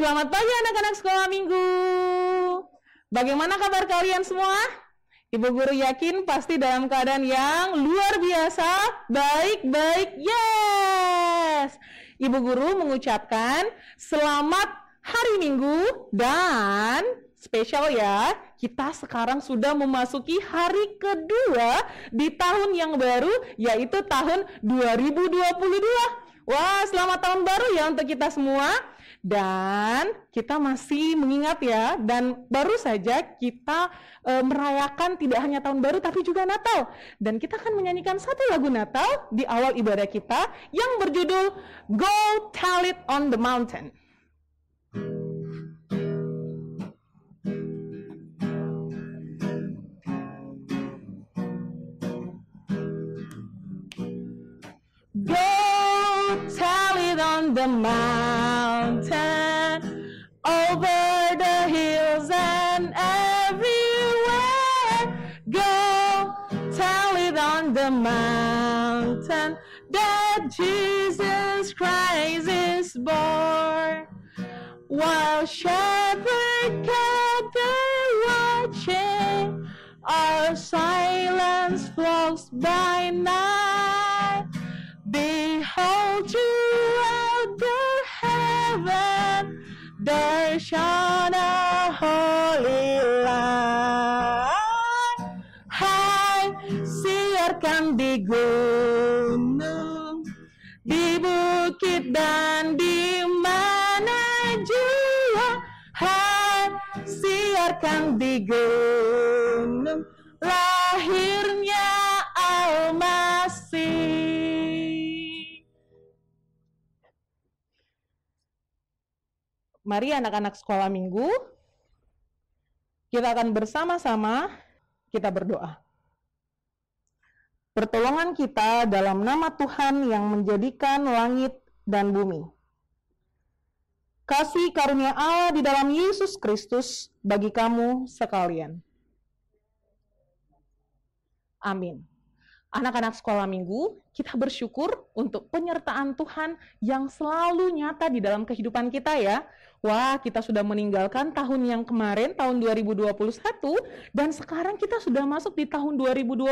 Selamat pagi anak-anak sekolah minggu. Bagaimana kabar kalian semua? Ibu guru yakin pasti dalam keadaan yang luar biasa, baik-baik, yes! Ibu guru mengucapkan selamat hari Minggu dan spesial ya, kita sekarang sudah memasuki hari kedua di tahun yang baru, yaitu tahun 2022. Wah, selamat tahun baru ya untuk kita semua. Dan kita masih mengingat ya, dan baru saja kita merayakan tidak hanya tahun baru tapi juga Natal. Dan kita akan menyanyikan satu lagu Natal di awal ibadah kita yang berjudul Go Tell It on the Mountain. Go tell it on the mountain, over the hills and everywhere. Go tell it on the mountain that Jesus Christ is born. While shepherds gather watching, our silence flows by night. Behold, throughout the heaven there shone a holy light. Hai, siarkan di gunung, di bukit dan di mana jua. Hai, siarkan di gunung, lahirnya Al-Masih. Mari anak-anak sekolah minggu, kita akan bersama-sama kita berdoa. Pertolongan kita dalam nama Tuhan yang menjadikan langit dan bumi. Kasih karunia Allah di dalam Yesus Kristus bagi kamu sekalian. Amin. Anak-anak sekolah minggu, kita bersyukur untuk penyertaan Tuhan yang selalu nyata di dalam kehidupan kita ya. Wah, kita sudah meninggalkan tahun yang kemarin, tahun 2021, dan sekarang kita sudah masuk di tahun 2022.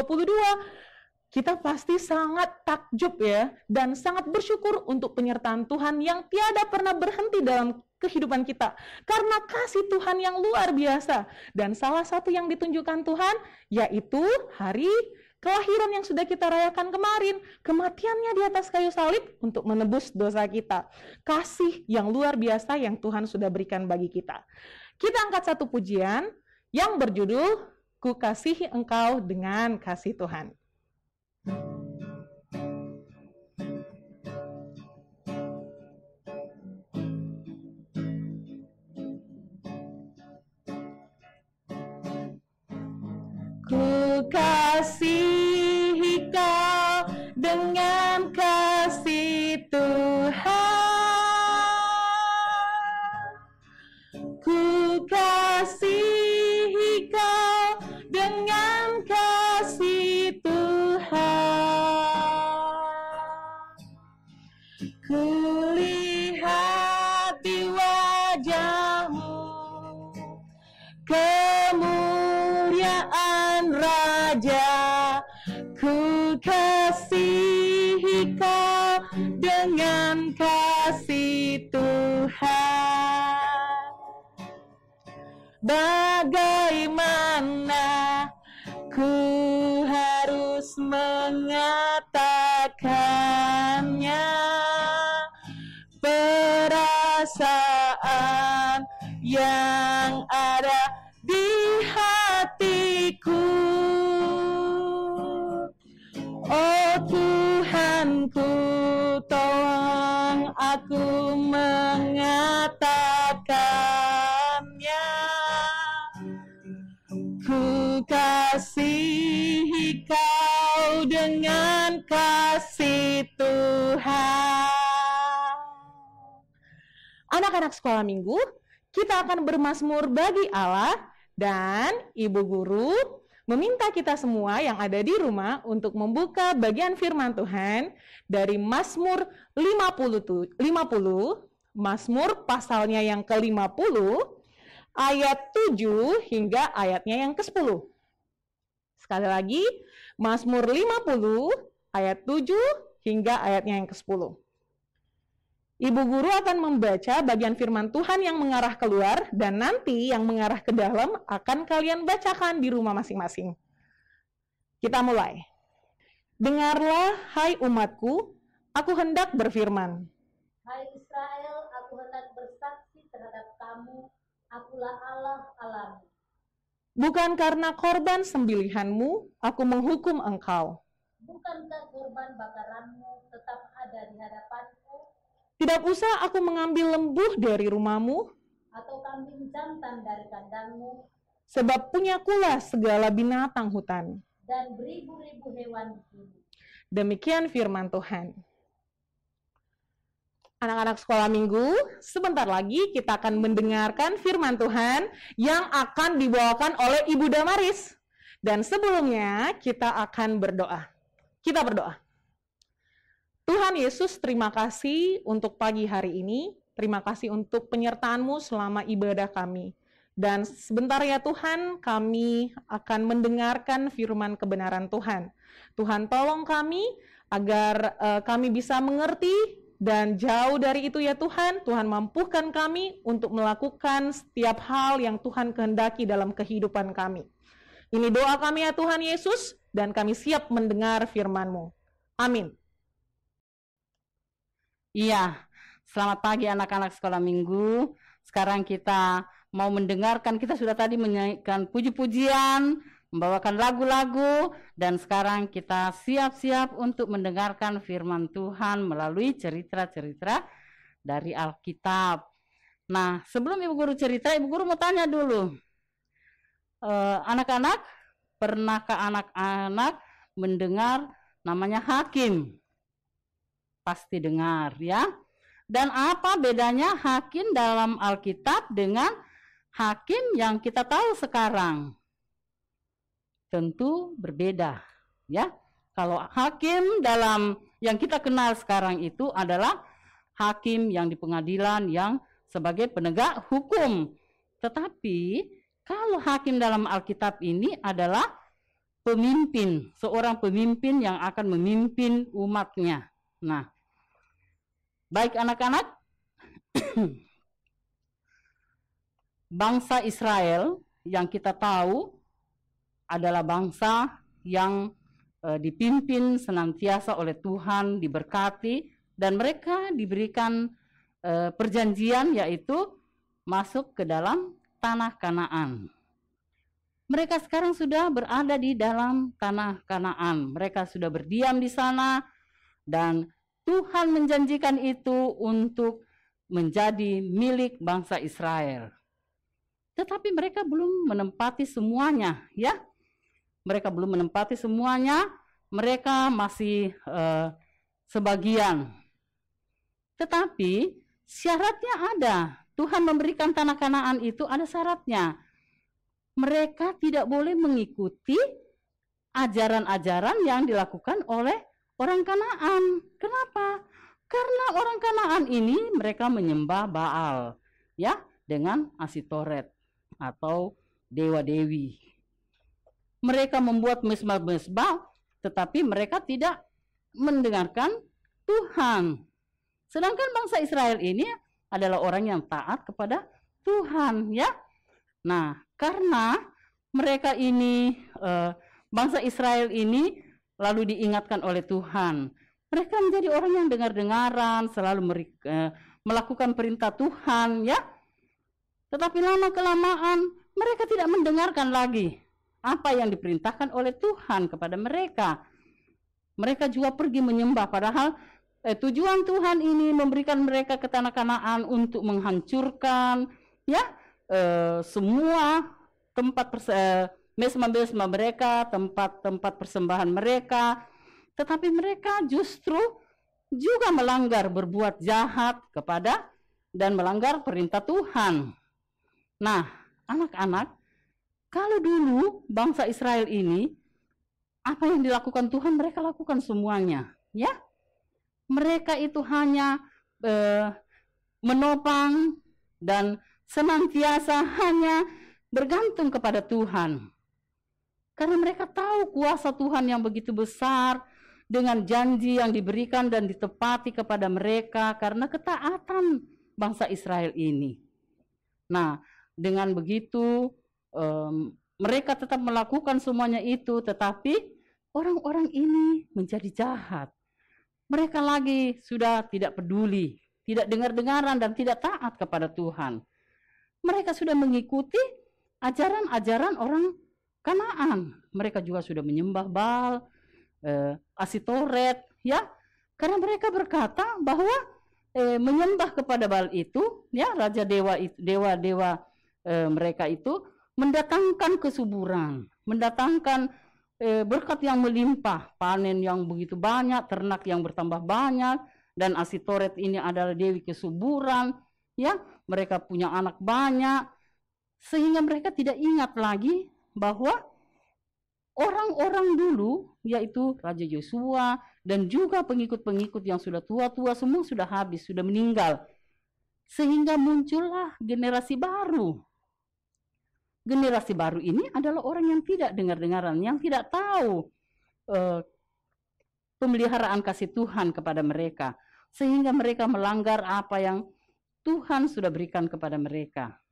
Kita pasti sangat takjub ya, dan sangat bersyukur untuk penyertaan Tuhan yang tiada pernah berhenti dalam kehidupan kita. Karena kasih Tuhan yang luar biasa. Dan salah satu yang ditunjukkan Tuhan, yaitu hari kelahiran yang sudah kita rayakan kemarin, kematiannya di atas kayu salib untuk menebus dosa kita. Kasih yang luar biasa yang Tuhan sudah berikan bagi kita. Kita angkat satu pujian yang berjudul Ku Kasihi Engkau dengan Kasih Tuhan. Ku kasihi kau dengan kasih Tuhan. Ku kasihi kau dengan kasih Tuhan. Ku lihat di wajahmu kemuliaan Raja, ku kasihi kau dengan kasih Tuhan. Bagaimana ku harus mengatakannya, perasaan yang ada di hatiku. Oh Tuhanku, tolong aku mengatakannya. Ku kasihi kau dengan kasih Tuhan. Anak-anak sekolah minggu, kita akan bermazmur bagi Allah, dan Ibu Guru meminta kita semua yang ada di rumah untuk membuka bagian firman Tuhan dari Mazmur 50, Mazmur pasalnya yang ke-50, ayat 7 hingga ayatnya yang ke-10. Sekali lagi, Mazmur 50, ayat 7 hingga ayatnya yang ke-10. Ibu guru akan membaca bagian firman Tuhan yang mengarah keluar, dan nanti yang mengarah ke dalam akan kalian bacakan di rumah masing-masing. Kita mulai. Dengarlah, hai umatku, aku hendak berfirman. Hai Israel, aku hendak bersaksi terhadap kamu, akulah Allah Allahmu. Bukan karena korban sembelihanmu, aku menghukum engkau. Bukankah korban bakaranmu tetap ada di hadapanku? Tidak usah aku mengambil lembu dari rumahmu, atau kambing jantan dari kandangmu, sebab punyakulah segala binatang hutan. dan beribu-ribu hewan di bumi. Demikian firman Tuhan. Anak-anak sekolah minggu, sebentar lagi kita akan mendengarkan firman Tuhan yang akan dibawakan oleh Ibu Damaris. Dan sebelumnya kita akan berdoa. Kita berdoa. Tuhan Yesus, terima kasih untuk pagi hari ini. Terima kasih untuk penyertaan-Mu selama ibadah kami. Dan sebentar ya Tuhan, kami akan mendengarkan firman kebenaran Tuhan. Tuhan tolong kami agar kami bisa mengerti, dan jauh dari itu ya Tuhan, Tuhan mampukan kami untuk melakukan setiap hal yang Tuhan kehendaki dalam kehidupan kami. Ini doa kami ya Tuhan Yesus, dan kami siap mendengar firman-Mu. Amin. Iya, selamat pagi anak-anak sekolah minggu. Sekarang kita mau mendengarkan, kita sudah tadi menyanyikan puji-pujian, membawakan lagu-lagu, dan sekarang kita siap-siap untuk mendengarkan firman Tuhan melalui cerita-cerita dari Alkitab. Nah, sebelum Ibu Guru cerita, Ibu Guru mau tanya dulu. Anak-anak, pernahkah anak-anak mendengar namanya hakim? Pasti dengar ya. Dan apa bedanya hakim dalam Alkitab dengan hakim yang kita tahu sekarang? Tentu berbeda ya. Kalau hakim dalam yang kita kenal sekarang itu adalah hakim yang di pengadilan yang sebagai penegak hukum. Tetapi kalau hakim dalam Alkitab ini adalah pemimpin, seorang pemimpin yang akan memimpin umatnya. Nah, baik anak-anak, bangsa Israel yang kita tahu adalah bangsa yang dipimpin senantiasa oleh Tuhan, diberkati, dan mereka diberikan perjanjian, yaitu masuk ke dalam tanah Kanaan. Mereka sekarang sudah berada di dalam tanah Kanaan. Mereka sudah berdiam di sana, dan Tuhan menjanjikan itu untuk menjadi milik bangsa Israel. Tetapi mereka belum menempati semuanya, ya. Mereka belum menempati semuanya, mereka masih sebagian. Tetapi syaratnya ada. Tuhan memberikan tanah Kanaan itu ada syaratnya. Mereka tidak boleh mengikuti ajaran-ajaran yang dilakukan oleh orang Kanaan. Kenapa? Karena orang Kanaan ini mereka menyembah Baal, ya, dengan Asitoret atau dewa-dewi. Mereka membuat mezbah-mezbah, tetapi mereka tidak mendengarkan Tuhan. Sedangkan bangsa Israel ini adalah orang yang taat kepada Tuhan, ya. Nah, karena mereka ini bangsa Israel ini lalu diingatkan oleh Tuhan. Mereka menjadi orang yang dengar-dengaran, selalu melakukan perintah Tuhan, ya. Tetapi lama-kelamaan mereka tidak mendengarkan lagi apa yang diperintahkan oleh Tuhan kepada mereka. Mereka juga pergi menyembah, padahal tujuan Tuhan ini memberikan mereka ke tanah Kanaan untuk menghancurkan, ya, semua tempat mezbah mereka, tempat-tempat persembahan mereka. Tetapi mereka justru juga melanggar, berbuat jahat kepada dan melanggar perintah Tuhan. Nah, anak-anak, kalau dulu bangsa Israel ini, apa yang dilakukan Tuhan mereka lakukan semuanya, ya. Mereka itu hanya menopang dan senantiasa hanya bergantung kepada Tuhan. Karena mereka tahu kuasa Tuhan yang begitu besar dengan janji yang diberikan dan ditepati kepada mereka karena ketaatan bangsa Israel ini. Nah, dengan begitu mereka tetap melakukan semuanya itu, tetapi orang-orang ini menjadi jahat. Mereka lagi sudah tidak peduli, tidak dengar-dengaran dan tidak taat kepada Tuhan. Mereka sudah mengikuti ajaran-ajaran orang Kanaan. Mereka juga sudah menyembah Baal, Asitoret, ya. Karena mereka berkata bahwa menyembah kepada Baal itu, ya, raja dewa mereka itu mendatangkan kesuburan, mendatangkan berkat yang melimpah, panen yang begitu banyak, ternak yang bertambah banyak, dan Asitoret ini adalah dewi kesuburan, ya, mereka punya anak banyak, sehingga mereka tidak ingat lagi bahwa orang-orang dulu, yaitu Raja Yosua dan juga pengikut-pengikut yang sudah tua-tua semua sudah habis, sudah meninggal, sehingga muncullah generasi baru. Generasi baru ini adalah orang yang tidak dengar-dengaran, yang tidak tahu pemeliharaan kasih Tuhan kepada mereka, sehingga mereka melanggar apa yang Tuhan sudah berikan kepada mereka.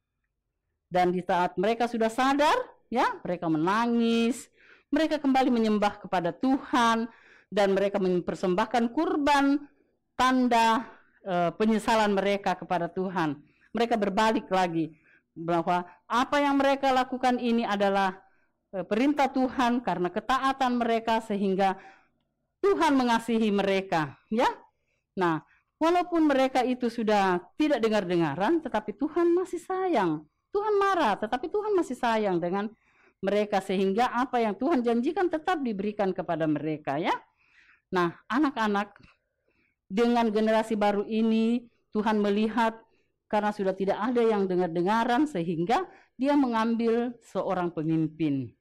Dan di saat mereka sudah sadar, ya, mereka menangis, mereka kembali menyembah kepada Tuhan, dan mereka mempersembahkan kurban tanda penyesalan mereka kepada Tuhan. Mereka berbalik lagi bahwa apa yang mereka lakukan ini adalah perintah Tuhan karena ketaatan mereka, sehingga Tuhan mengasihi mereka, ya. Nah, walaupun mereka itu sudah tidak dengar-dengaran, tetapi Tuhan masih sayang. Tuhan marah, tetapi Tuhan masih sayang dengan mereka, sehingga apa yang Tuhan janjikan tetap diberikan kepada mereka, ya. Nah, anak-anak, dengan generasi baru ini Tuhan melihat karena sudah tidak ada yang dengar-dengaran, sehingga dia mengambil seorang pemimpin.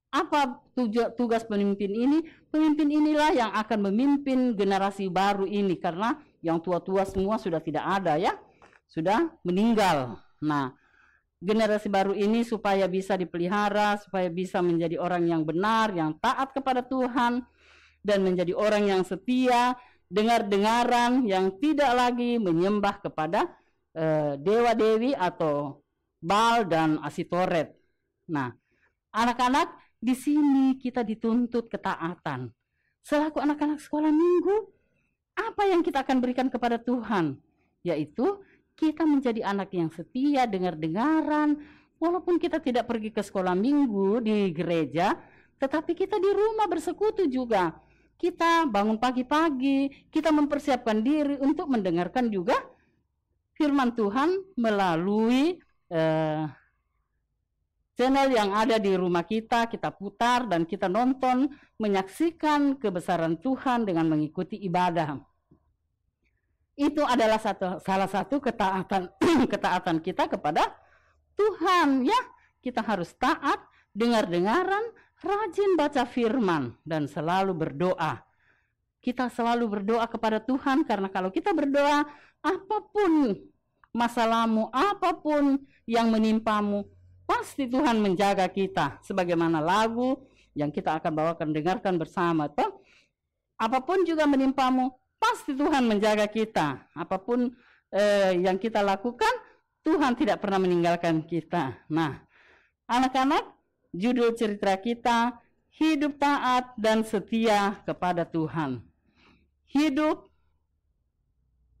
Apa tugas pemimpin ini? Pemimpin inilah yang akan memimpin generasi baru ini, karena yang tua-tua semua sudah tidak ada, ya, sudah meninggal. Nah, generasi baru ini supaya bisa dipelihara, supaya bisa menjadi orang yang benar, yang taat kepada Tuhan, dan menjadi orang yang setia, dengar-dengaran, yang tidak lagi menyembah kepada dewa-dewi atau Baal dan Asitoret. Nah, anak-anak, di sini kita dituntut ketaatan. Selaku anak-anak sekolah minggu, apa yang kita akan berikan kepada Tuhan? Yaitu kita menjadi anak yang setia, dengar-dengaran, walaupun kita tidak pergi ke sekolah minggu di gereja, tetapi kita di rumah bersekutu juga. Kita bangun pagi-pagi, kita mempersiapkan diri untuk mendengarkan juga firman Tuhan melalui channel yang ada di rumah kita putar dan kita nonton, menyaksikan kebesaran Tuhan dengan mengikuti ibadah. Itu adalah salah satu ketaatan kita kepada Tuhan, ya. Kita harus taat, dengar-dengaran, rajin baca firman, dan selalu berdoa. Kita selalu berdoa kepada Tuhan, karena kalau kita berdoa, apapun masalahmu, apapun yang menimpamu, pasti Tuhan menjaga kita. Sebagaimana lagu yang kita akan bawakan, dengarkan bersama, toh. Apapun juga menimpamu, pasti Tuhan menjaga kita. Apapun yang kita lakukan, Tuhan tidak pernah meninggalkan kita. Nah, anak-anak, judul cerita kita, hidup taat dan setia kepada Tuhan. Hidup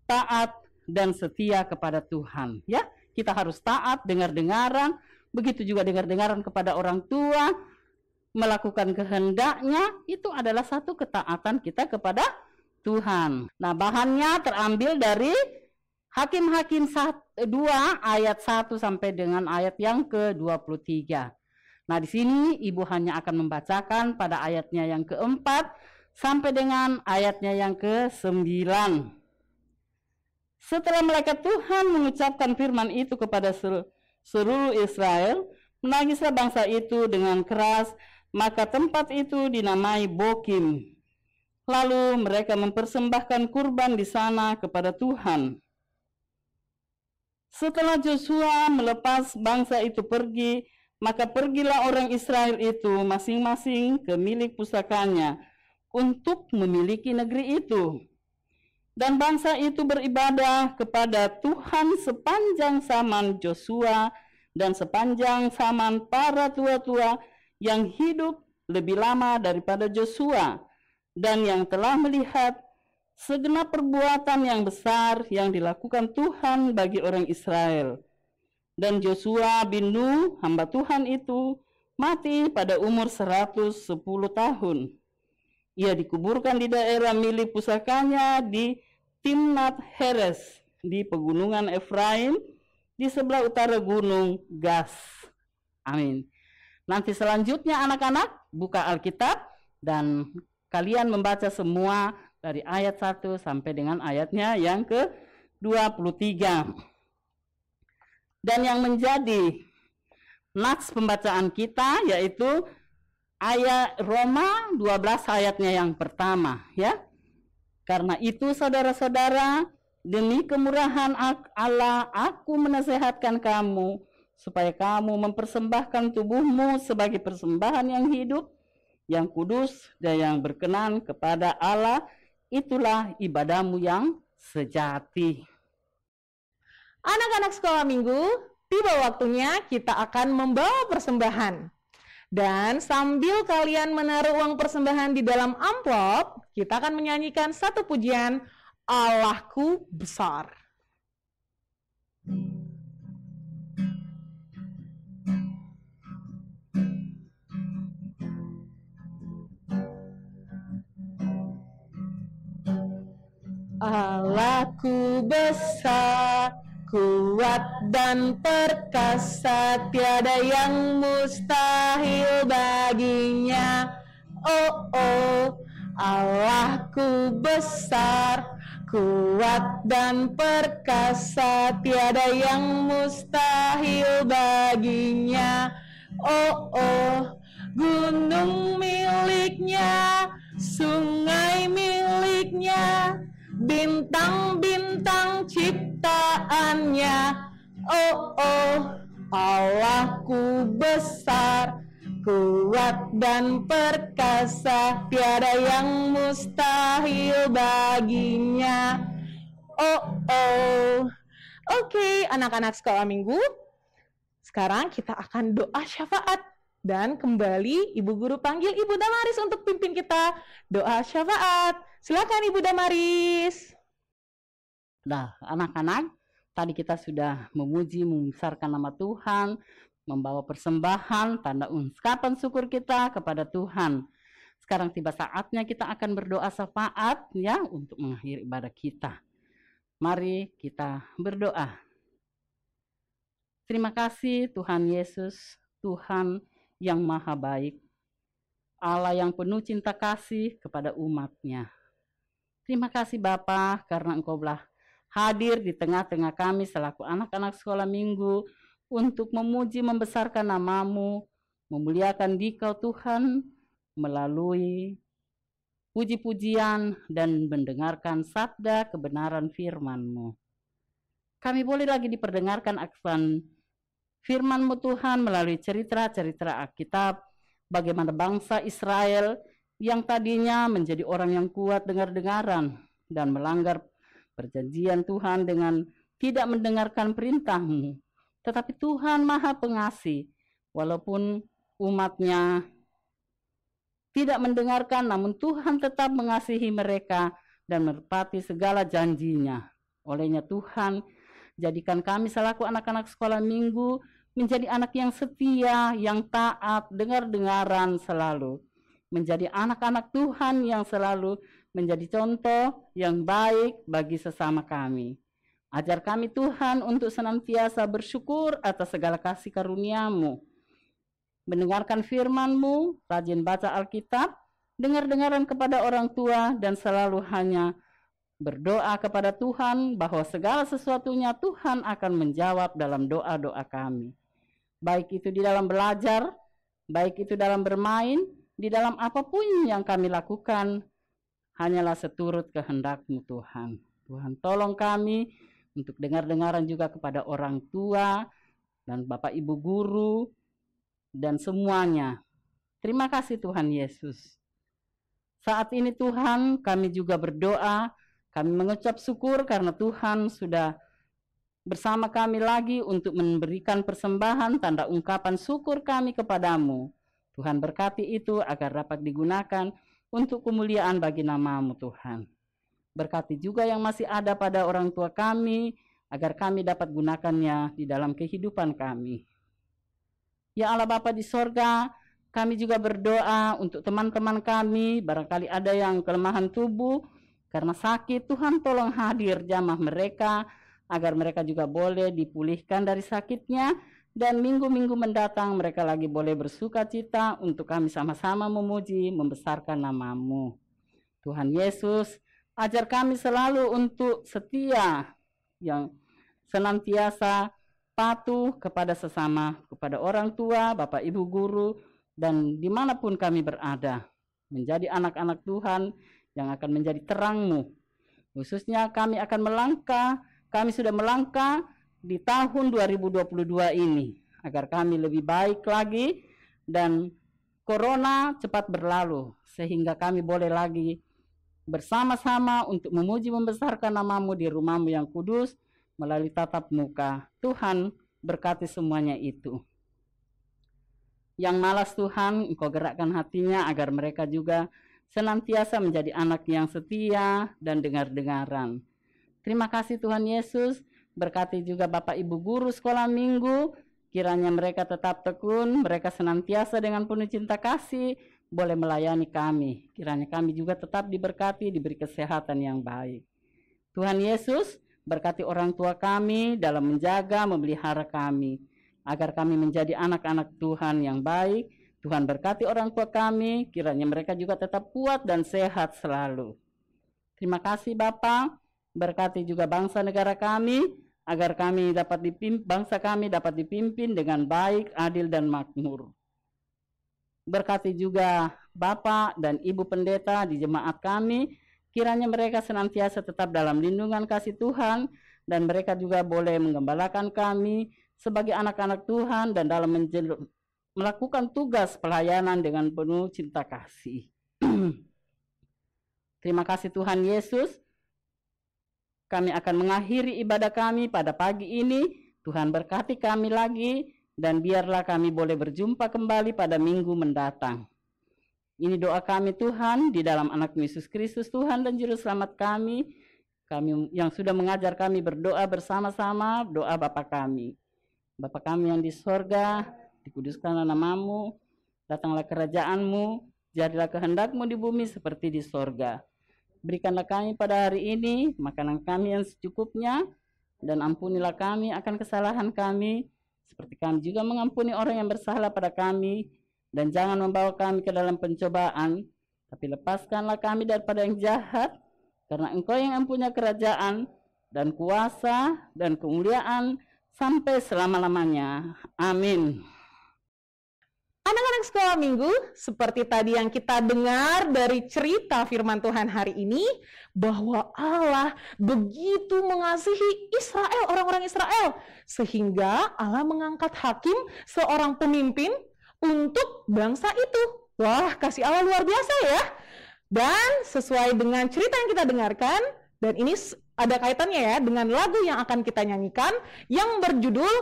taat dan setia kepada Tuhan, ya. Kita harus taat, dengar-dengaran, begitu juga dengar-dengaran kepada orang tua, melakukan kehendaknya, itu adalah satu ketaatan kita kepada Tuhan. Nah, bahannya terambil dari Hakim-Hakim 2 ayat 1 sampai dengan ayat yang ke-23. Nah, di sini Ibu hanya akan membacakan pada ayatnya yang ke-4 sampai dengan ayatnya yang ke-9. Setelah malaikat Tuhan mengucapkan firman itu kepada seluruh Israel, menangislah bangsa itu dengan keras, maka tempat itu dinamai Bokim. Lalu mereka mempersembahkan kurban di sana kepada Tuhan. Setelah Joshua melepas bangsa itu pergi, maka pergilah orang Israel itu masing-masing ke milik pusakanya untuk memiliki negeri itu. Dan bangsa itu beribadah kepada Tuhan sepanjang zaman Joshua dan sepanjang zaman para tua-tua yang hidup lebih lama daripada Joshua, dan yang telah melihat segenap perbuatan yang besar yang dilakukan Tuhan bagi orang Israel. Dan Joshua bin Nun, hamba Tuhan itu, mati pada umur 110 tahun. Ia dikuburkan di daerah milik pusakanya di Timnat Heres, di pegunungan Efraim, di sebelah utara gunung Gas. Amin. Nanti selanjutnya anak-anak buka Alkitab dan kalian membaca semua dari ayat 1 sampai dengan ayatnya yang ke-23. Dan yang menjadi nats pembacaan kita yaitu ayat Roma 12 ayatnya yang pertama, ya. Karena itu saudara-saudara, demi kemurahan Allah aku menasehatkan kamu supaya kamu mempersembahkan tubuhmu sebagai persembahan yang hidup, yang kudus dan yang berkenan kepada Allah, itulah ibadahmu yang sejati. Anak-anak sekolah minggu, tiba waktunya kita akan membawa persembahan. Dan sambil kalian menaruh uang persembahan di dalam amplop, kita akan menyanyikan satu pujian, Allahku besar. Allahku besar, kuat dan perkasa, tiada yang mustahil baginya. Oh, oh, Allahku besar, kuat dan perkasa, tiada yang mustahil baginya. Oh, oh, gunung miliknya, sungai miliknya, bintang-bintang ciptaannya. Oh, oh, Allahku besar, kuat dan perkasa, tiada yang mustahil baginya. Oh, oh. Oke, anak-anak sekolah minggu, sekarang kita akan doa syafaat. Dan kembali Ibu Guru panggil Ibu Damaris untuk pimpin kita doa syafaat. Silakan Ibu Damaris. Nah, anak-anak, tadi kita sudah memuji, membesarkan nama Tuhan, membawa persembahan, tanda ungkapan syukur kita kepada Tuhan. Sekarang tiba saatnya kita akan berdoa syafaat ya untuk mengakhiri ibadah kita. Mari kita berdoa. Terima kasih Tuhan Yesus, Tuhan yang maha baik, Allah yang penuh cinta kasih kepada umat-Nya. Terima kasih Bapa karena Engkau telah hadir di tengah-tengah kami selaku anak-anak sekolah minggu untuk memuji membesarkan nama-Mu, memuliakan Dikau Tuhan melalui puji-pujian dan mendengarkan sabda kebenaran firman-Mu. Kami boleh lagi diperdengarkan akan firman-Mu Tuhan melalui cerita-cerita Alkitab, bagaimana bangsa Israel yang tadinya menjadi orang yang kuat dengar-dengaran dan melanggar perjanjian Tuhan dengan tidak mendengarkan perintah-Mu. Tetapi Tuhan Maha Pengasih, walaupun umat-Nya tidak mendengarkan, namun Tuhan tetap mengasihi mereka dan menepati segala janji-Nya. Olehnya Tuhan, jadikan kami selaku anak-anak sekolah minggu menjadi anak yang setia, yang taat, dengar-dengaran selalu. Menjadi anak-anak Tuhan yang selalu menjadi contoh yang baik bagi sesama kami. Ajar kami Tuhan untuk senantiasa bersyukur atas segala kasih karunia-Mu. Mendengarkan firman-Mu, rajin baca Alkitab, dengar-dengaran kepada orang tua, dan selalu hanya berdoa kepada Tuhan bahwa segala sesuatunya Tuhan akan menjawab dalam doa-doa kami. Baik itu di dalam belajar, baik itu dalam bermain, di dalam apapun yang kami lakukan, hanyalah seturut kehendak-Mu Tuhan. Tuhan tolong kami untuk dengar-dengaran juga kepada orang tua dan Bapak Ibu guru dan semuanya. Terima kasih Tuhan Yesus. Saat ini Tuhan, kami juga berdoa, kami mengucap syukur karena Tuhan sudah bersama kami lagi untuk memberikan persembahan tanda ungkapan syukur kami kepadamu. Tuhan berkati itu agar dapat digunakan untuk kemuliaan bagi nama-Mu Tuhan. Berkati juga yang masih ada pada orang tua kami, agar kami dapat gunakannya di dalam kehidupan kami. Ya Allah Bapa di sorga, kami juga berdoa untuk teman-teman kami, barangkali ada yang kelemahan tubuh, karena sakit, Tuhan tolong hadir jamah mereka, agar mereka juga boleh dipulihkan dari sakitnya, dan minggu-minggu mendatang mereka lagi boleh bersuka cita untuk kami sama-sama memuji, membesarkan nama-Mu. Tuhan Yesus, ajar kami selalu untuk setia, yang senantiasa patuh kepada sesama, kepada orang tua, Bapak Ibu guru, dan dimanapun kami berada, menjadi anak-anak Tuhan yang akan menjadi terang-Mu. Khususnya kami akan melangkah, kami sudah melangkah di tahun 2022 ini, agar kami lebih baik lagi dan corona cepat berlalu, sehingga kami boleh lagi bersama-sama untuk memuji membesarkan nama-Mu di rumah-Mu yang kudus melalui tatap muka. Tuhan berkati semuanya itu. Yang malas Tuhan, Engkau gerakkan hatinya agar mereka juga senantiasa menjadi anak yang setia dan dengar-dengaran. Terima kasih Tuhan Yesus. Berkati juga Bapak Ibu guru sekolah minggu, kiranya mereka tetap tekun, mereka senantiasa dengan penuh cinta kasih, boleh melayani kami. Kiranya kami juga tetap diberkati, diberi kesehatan yang baik. Tuhan Yesus, berkati orang tua kami dalam menjaga, memelihara kami, agar kami menjadi anak-anak Tuhan yang baik. Tuhan berkati orang tua kami, kiranya mereka juga tetap kuat dan sehat selalu. Terima kasih Bapa, berkati juga bangsa negara kami, agar kami dapat bangsa kami dapat dipimpin dengan baik, adil, dan makmur. Berkati juga Bapak dan Ibu Pendeta di jemaat kami, kiranya mereka senantiasa tetap dalam lindungan kasih Tuhan, dan mereka juga boleh menggembalakan kami sebagai anak-anak Tuhan dan dalam melakukan tugas pelayanan dengan penuh cinta kasih. Terima kasih Tuhan Yesus. Kami akan mengakhiri ibadah kami pada pagi ini. Tuhan berkati kami lagi, dan biarlah kami boleh berjumpa kembali pada minggu mendatang. Ini doa kami Tuhan, di dalam anak Yesus Kristus Tuhan dan Juru Selamat kami yang sudah mengajar kami berdoa bersama-sama, doa Bapa kami. Bapa kami yang di sorga, dikuduskanlah nama-Mu, datanglah kerajaan-Mu, jadilah kehendak-Mu di bumi seperti di sorga. Berikanlah kami pada hari ini makanan kami yang secukupnya, dan ampunilah kami akan kesalahan kami, seperti kami juga mengampuni orang yang bersalah pada kami, dan jangan membawa kami ke dalam pencobaan, tapi lepaskanlah kami daripada yang jahat, karena Engkau yang mempunyai kerajaan, dan kuasa, dan kemuliaan, sampai selama-lamanya. Amin. Anak-anak sekolah minggu, seperti tadi yang kita dengar dari cerita firman Tuhan hari ini, bahwa Allah begitu mengasihi Israel, orang-orang Israel, sehingga Allah mengangkat hakim, seorang pemimpin untuk bangsa itu. Wah, kasih Allah luar biasa ya. Dan sesuai dengan cerita yang kita dengarkan, dan ini ada kaitannya ya dengan lagu yang akan kita nyanyikan, yang berjudul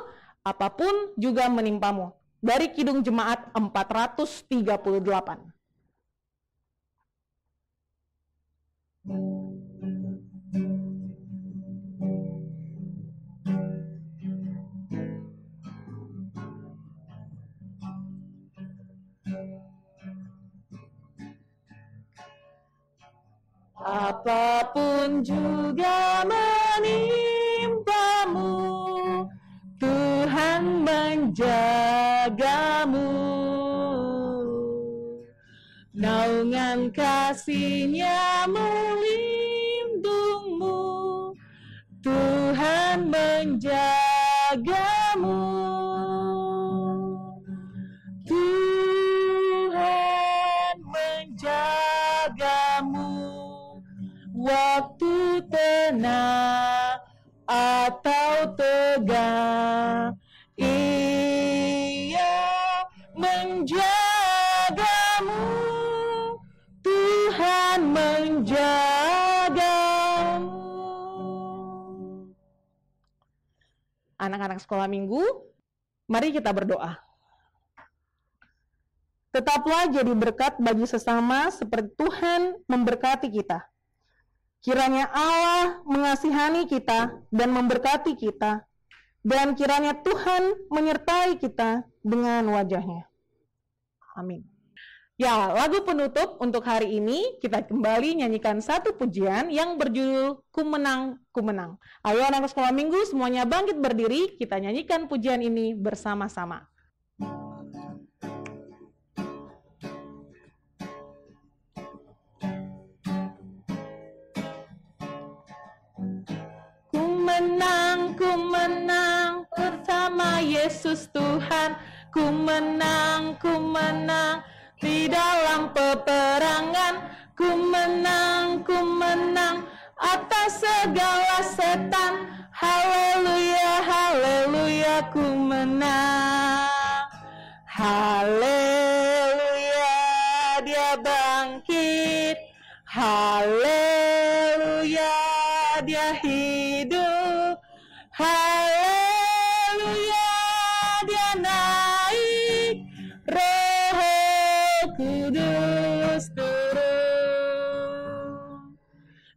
Apapun Juga Menimpamu, dari Kidung Jemaat 438. Apapun juga menimpamu, Tuhan menjagamu. Naungan kasih-Nya melindungmu, Tuhan menjagamu. Tuhan menjagamu waktu tenang menjagamu, Tuhan menjagamu. Anak-anak sekolah minggu, mari kita berdoa. Tetaplah jadi berkat bagi sesama seperti Tuhan memberkati kita. Kiranya Allah mengasihani kita dan memberkati kita, dan kiranya Tuhan menyertai kita dengan wajah-Nya. Amin. Ya, lagu penutup untuk hari ini kita kembali nyanyikan satu pujian yang berjudul Ku Menang, Ku Menang. Ayo anak sekolah minggu semuanya bangkit berdiri, kita nyanyikan pujian ini bersama-sama. Ku menang bersama Yesus Tuhan. Ku menang di dalam peperangan. Ku menang atas segala setan. Haleluya, haleluya, ku menang. Haleluya, dia bangkit. Haleluya, dia hidup. Haleluya, dia naik. Roh Kudus turun.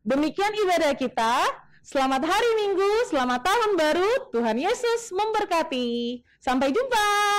Demikian ibadah kita. Selamat hari Minggu, selamat tahun baru. Tuhan Yesus memberkati. Sampai jumpa.